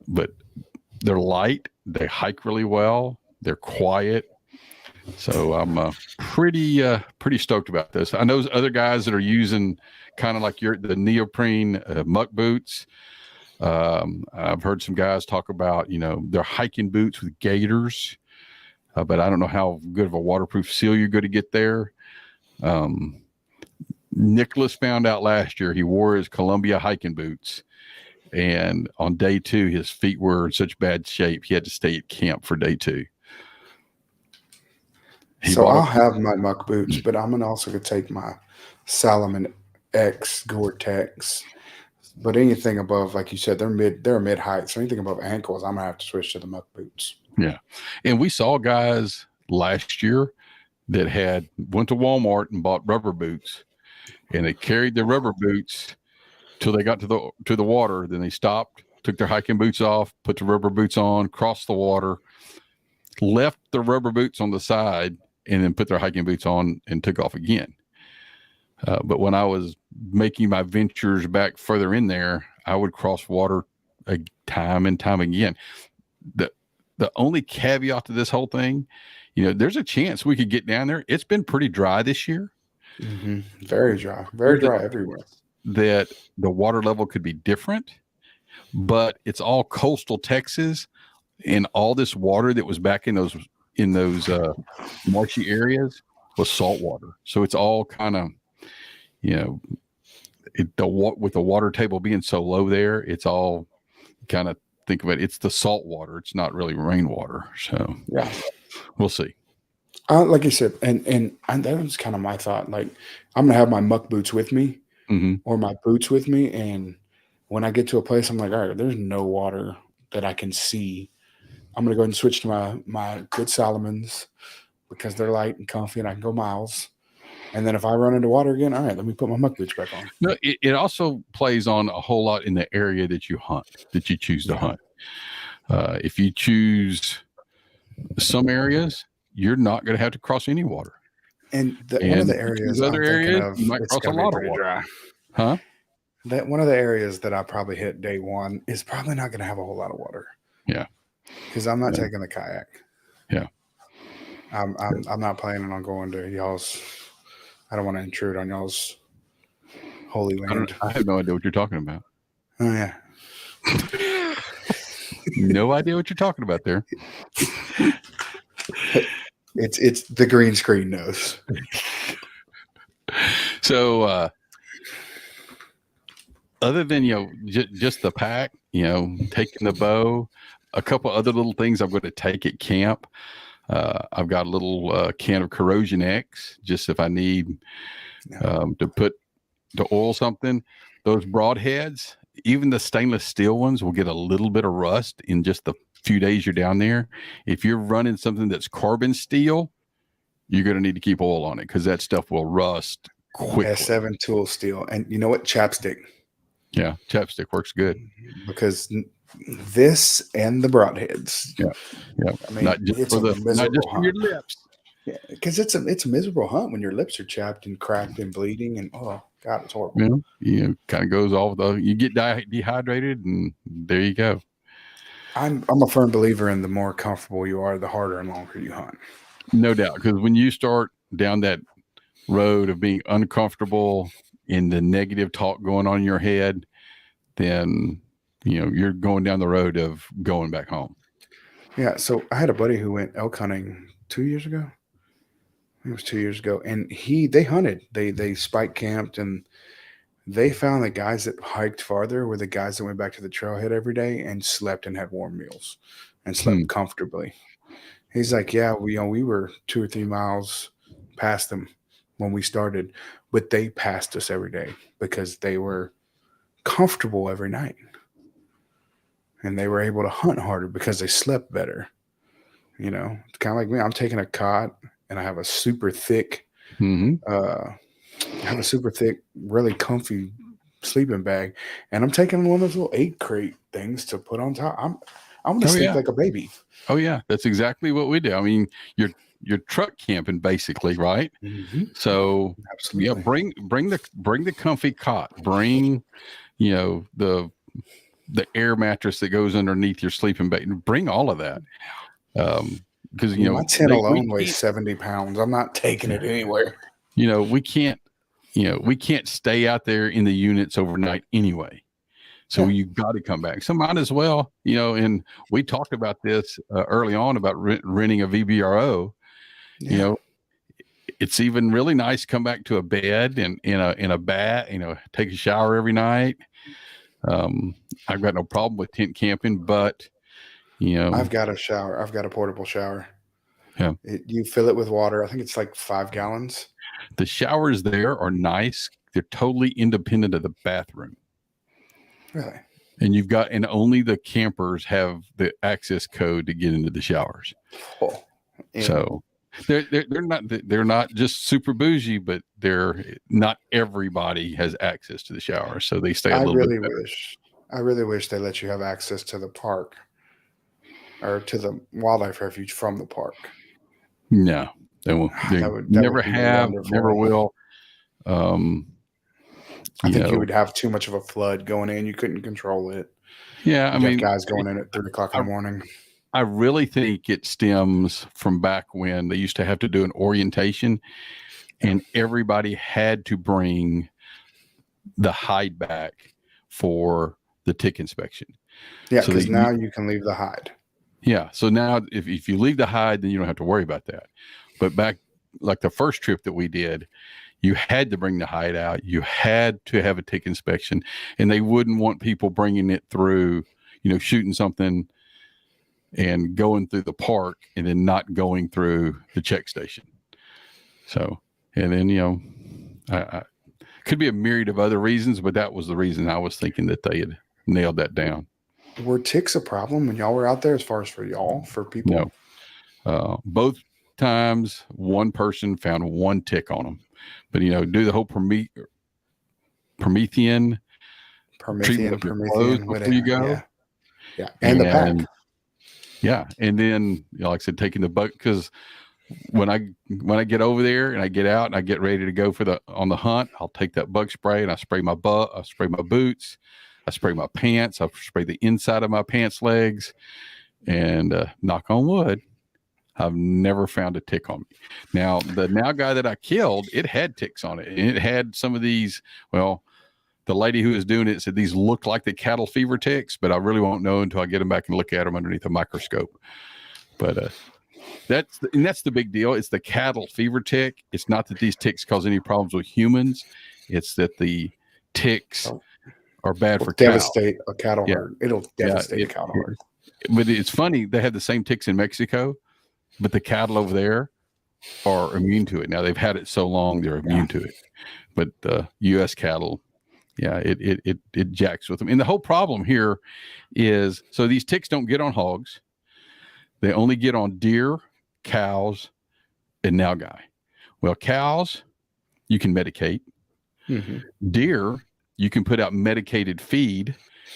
But they're light. They hike really well. They're quiet. So I'm pretty stoked about this. I know other guys that are using kind of like the neoprene muck boots. I've heard some guys talk about, they're hiking boots with gaiters, but I don't know how good of a waterproof seal you're going to get there. Nicholas found out last year he wore his Columbia hiking boots, and on day 2, his feet were in such bad shape he had to stay at camp for day 2. So I'll have my muck boots, but I'm gonna also take my Salomon X Gore-Tex. But anything above, like you said, they're mid height. So anything above ankles, I'm gonna have to switch to the muck boots. Yeah, and we saw guys last year that went to Walmart and bought rubber boots, and they carried their rubber boots till they got to the water. Then they stopped, took their hiking boots off, put the rubber boots on, crossed the water, left the rubber boots on the side, and then put their hiking boots on and took off again. But when I was making my ventures back further in there, I would cross water time and time again. The only caveat to this whole thing, there's a chance we could get down there. It's been pretty dry this year. Mm-hmm. Very dry everywhere. That the water level could be different, but it's all coastal Texas, and all this water that was back in those marshy areas was salt water. So it's all kind of, with the water table being so low there, it's all kind of, think of it, it's the salt water. It's not really rainwater. So yeah, we'll see. Like you said, and that was kind of my thought. Like, I'm gonna have my muck boots with me, or my boots with me, and when I get to a place, I'm like, all right, there's no water that I can see. I'm gonna go ahead and switch to my good Salomons because they're light and comfy, and I can go miles. And then if I run into water again, all right, let me put my muck boots back on. No, it also plays on a whole lot in the area that you hunt, that you choose to hunt. If you choose some areas, you're not going to have to cross any water. And one of the areas other areas, you might cross a lot of water. Dry. Huh? That one of the areas that I probably hit day one is probably not going to have a whole lot of water. Yeah. Because I'm not taking the kayak. Yeah. I'm not planning on going to y'all's. I don't want to intrude on y'all's holy land. I have no idea what you're talking about. Oh yeah. No idea what you're talking about there. It's the green screen knows. So other than just the pack, taking the bow, a couple other little things I'm going to take at camp. I've got a little can of Corrosion X, just if I need to oil something. Those broadheads, even the stainless steel ones, will get a little bit of rust in just the few days you're down there. If you're running something that's carbon steel, you're going to need to keep oil on it because that stuff will rust quickly. S7 tool steel. And you know what? Chapstick. Yeah, chapstick works good. Because this and the broadheads. Yeah. I mean, not just for your lips. Yeah, because it's a miserable hunt when your lips are chapped and cracked and bleeding, and oh god, it's horrible. Kind of goes off you get dehydrated, and there you go. I'm a firm believer in the more comfortable you are, the harder and longer you hunt. No doubt, because when you start down that road of being uncomfortable and the negative talk going on in your head, then you're going down the road of going back home. Yeah. So I had a buddy who went elk hunting 2 years ago. I think it was 2 years ago. And they hunted, they spike camped, and they found the guys that hiked farther were the guys that went back to the trailhead every day and slept and had warm meals and slept comfortably. He's like, yeah, we were 2 or 3 miles past them when we started, but they passed us every day because they were comfortable every night. And they were able to hunt harder because they slept better. It's kind of like me. I'm taking a cot and I have a super thick, really comfy sleeping bag, and I'm taking one of those little 8 crate things to put on top. I'm gonna sleep like a baby. Oh yeah, that's exactly what we do. I mean, you're truck camping basically, right? Mm-hmm. So absolutely. Yeah, bring the comfy cot. Bring the air mattress that goes underneath your sleeping bag. Bring all of that. Because my tent alone weighs 70 pounds. I'm not taking it anywhere. We can't stay out there in the units overnight anyway. So you got to come back. So might as well, and we talked about this early on about renting a VBRO. Yeah. It's even really nice to come back to a bed and in a bath, take a shower every night. I've got no problem with tent camping, but I've got a shower. I've got a portable shower. Yeah. You fill it with water. I think it's like 5 gallons. The showers there are nice. They're totally independent of the bathroom. Really? And only the campers have the access code to get into the showers. Oh, they're not just super bougie, but they're not everybody has access to the shower, so they stay a little bit better. I really wish they let you have access to the park or to the wildlife refuge from the park. No, they won't. They never have, wonderful. never will. I think you would have too much of a flood going in. You couldn't control it. Yeah, I mean, guys going in at 3:00 in the morning. I really think it stems from back when they used to have to do an orientation, and everybody had to bring the hide back for the tick inspection. Yeah, because now you can leave the hide. Yeah, so now if you leave the hide, then you don't have to worry about that. But back like the first trip that we did, you had to bring the hide out. You had to have a tick inspection, and they wouldn't want people bringing it through, shooting something and going through the park and then not going through the check station. So, and then, I could be a myriad of other reasons, but that was the reason I was thinking that they had nailed that down. Were ticks a problem when y'all were out there as far as for people? No. Both times one person found one tick on them, but do the whole Promethean treatment of your clothes before you go. Yeah. And the pack. Yeah. And then, like I said, taking the buck, because when I get over there and I get out and I get ready to go on the hunt, I'll take that bug spray and I spray my butt, I spray my boots, I spray my pants, I spray the inside of my pants legs, and knock on wood, I've never found a tick on me. Now, the guy that I killed, it had ticks on it, and it had some of these. Well, the lady who was doing it said these look like the cattle fever ticks, but I really won't know until I get them back and look at them underneath a microscope. But that's the big deal. It's the cattle fever tick. It's not that these ticks cause any problems with humans. It's that the ticks are bad for devastate a cattle herd. It'll devastate a cattle herd. But it's funny, they have the same ticks in Mexico, but the cattle over there are immune to it. Now they've had it so long they're immune to it. But U.S. cattle, it jacks with them. And the whole problem here is, so these ticks don't get on hogs. They only get on deer, cows, and nilgai. Well, cows, you can medicate. Mm-hmm. Deer, you can put out medicated feed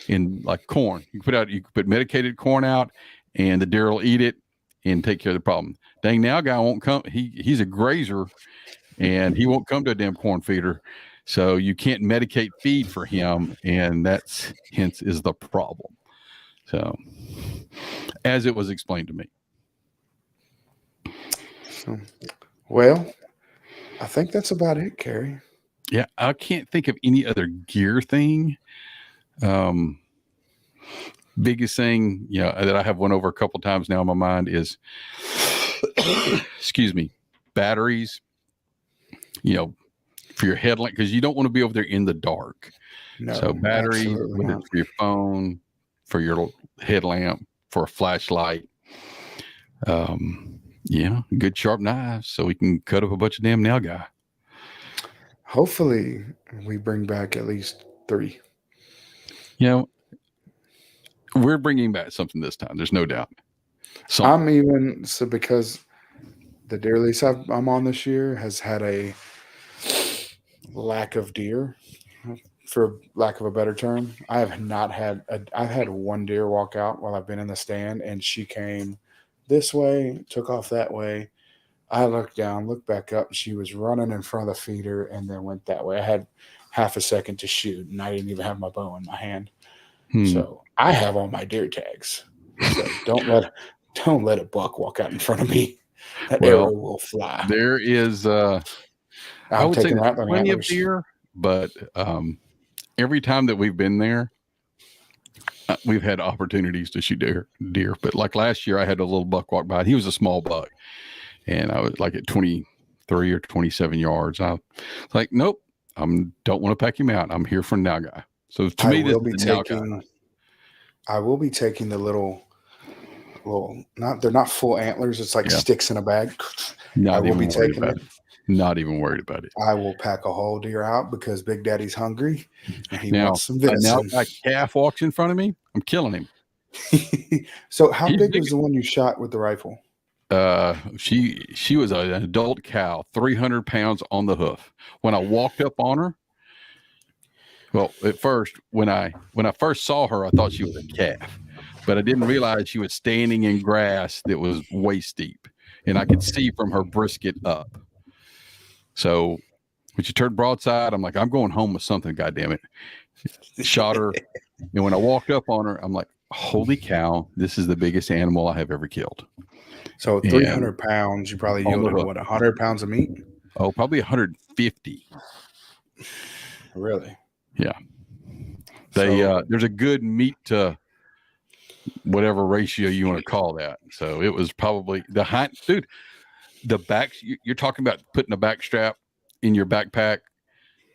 in like corn. You can put medicated corn out, and the deer will eat it and take care of the problem. Dang, nilgai won't come. He's a grazer, and he won't come to a damn corn feeder. So you can't medicate feed for him, and hence is the problem. So, as it was explained to me. So, well, I think that's about it, Cary. Yeah, I can't think of any other gear thing. Biggest thing, that I have went over a couple times now in my mind is, excuse me, batteries. For your headlamp, because you don't want to be over there in the dark. No, so batteries, whether it's for your phone, for your headlamp, for a flashlight. Good sharp knives so we can cut up a bunch of damn nilgai. Hopefully we bring back at least 3. We're bringing back something this time. There's no doubt. Because the deer lease I'm on this year has had a lack of deer, for lack of a better term. I've had one deer walk out while I've been in the stand, and she came this way, took off that way. I looked down, looked back up, and she was running in front of the feeder and then went that way. I had half a second to shoot, and I didn't even have my bow in my hand. So I have all my deer tags. So don't let a buck walk out in front of me. That arrow will fly. There is I would say there's plenty of deer, but every time that we've been there, we've had opportunities to shoot deer. But like last year, I had a little buck walk by. He was a small buck, and I was like at 23 or 27 yards. I was like, nope, I don't want to pack him out. I'm here for nilgai. So to me, I will be taking the little, they're not full antlers. It's like sticks in a bag. I will be taking it. Not even worried about it. I will pack a whole deer out because Big Daddy's hungry and he wants some venison. Now, a calf walks in front of me, I'm killing him. So, how big was the one you shot with the rifle? She was an adult cow, 300 pounds on the hoof. When I walked up on her, well, at first, when I first saw her, I thought she was a calf, but I didn't realize she was standing in grass that was waist deep, and I could see from her brisket up. So when she turned broadside, I'm like, I'm going home with something, goddammit. Shot her, and when I walked up on her, I'm like, holy cow, this is the biggest animal I have ever killed. So 300 pounds, you probably yielded, what, 100 pounds of meat? Oh, probably 150. Really? Yeah. There's a good meat to whatever ratio you want to call that. So it was probably the hind, dude, the back, you're talking about putting a back strap in your backpack.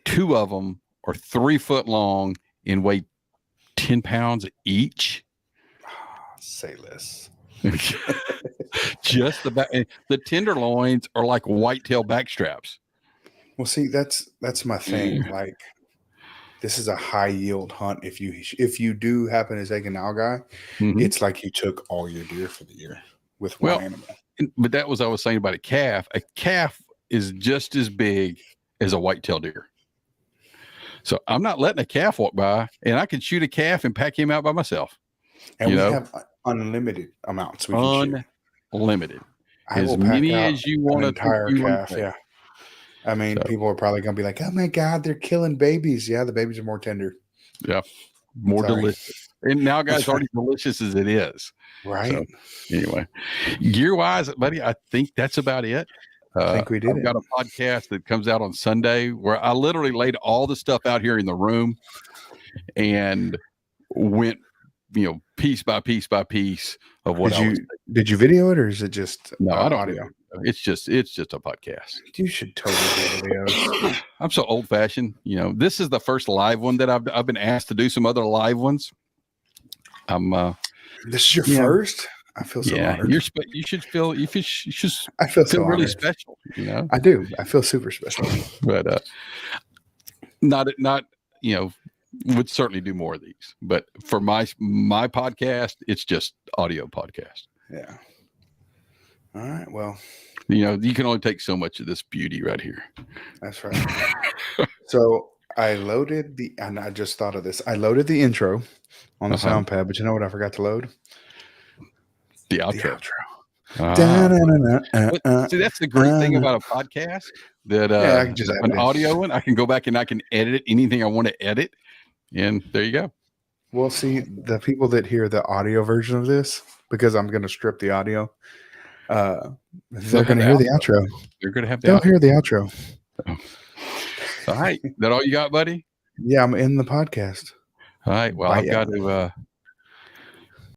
2 of them are 3 foot long and weigh 10 pounds each. Say less. Just the tenderloins are like whitetail back straps. Well, see, that's my thing. Like, this is a high yield hunt. If you do happen to take an algae, it's like you took all your deer for the year with one animal. But that was I was saying about a calf. A calf is just as big as a whitetail deer. So I'm not letting a calf walk by, and I can shoot a calf and pack him out by myself. And we have unlimited amounts. We can unlimited. I As will pack many out as you want an to. entire calf. Yeah. I mean, people are probably going to be like, "Oh my God, they're killing babies." Yeah, the babies are more tender. Yeah, more delicious. And now, guys, already delicious as it is. Right. So, anyway, gear wise, buddy, I think that's about it. I think we did. I've got a podcast that comes out on Sunday where I literally laid all the stuff out here in the room and went, piece by piece by piece of what did you video it, or is it just I don't audio? It's just a podcast. You should totally do videos. I'm so old fashioned. This is the first live one that I've been asked to do some other live ones. This is your first? I feel so honored. You should feel I feel so really honored. special, I do. I feel super special. But would certainly do more of these. But for my podcast, it's just audio podcast. Yeah. All right. Well, you can only take so much of this beauty right here. That's right. So I just thought of this. I loaded the intro on the sound pad, but you know what I forgot to load? The outro. See, that's the great thing about a podcast. That I can just an audio one, I can go back and I can edit anything I want to edit, and there you go. Well, see, the people that hear the audio version of this, because I'm going to strip the audio, they're going to hear the outro. They're going to have They'll hear the outro. All right, that all you got, buddy? Yeah, I'm in the podcast. All right. Well, I've got to